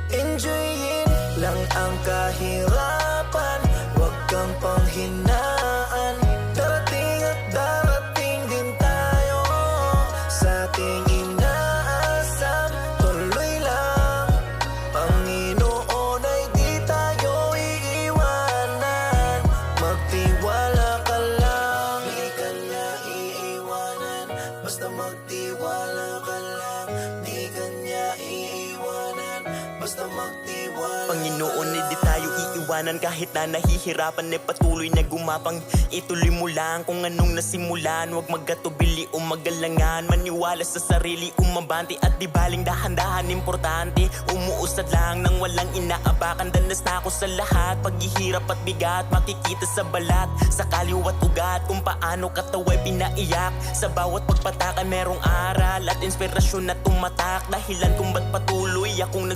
Enjoyin lang ang kahirapan, huwag kang panghinaan. Darating at darating din tayo sa ating inaasam. Tuloy lang, Panginoon ay di tayo iiwanan. Magtiwala ka lang, di ka niya iiwanan. Basta magtiwala ka lang, di ka niya iiwanan. Basta magtiwala. Panginoon, di tayo iiwanan kahit na nahihirapan, patuloy na gumapang. Ituloy mo lang kung anong nasimulan, huwag magkatubili o magalangan. Maniwala sa sarili, umabante at di baling dahan-dahan. Importante, umuusad lang nang walang inaapakan. Danas na ako sa lahat, paghihirap at bigat, makikita sa balat, sa kaliwat ugat, kung paano katawa'y pinaiyak. Sa bawat pagpataka merong aral at inspirasyon na tumatak, dahilan kung ba't patuloy akong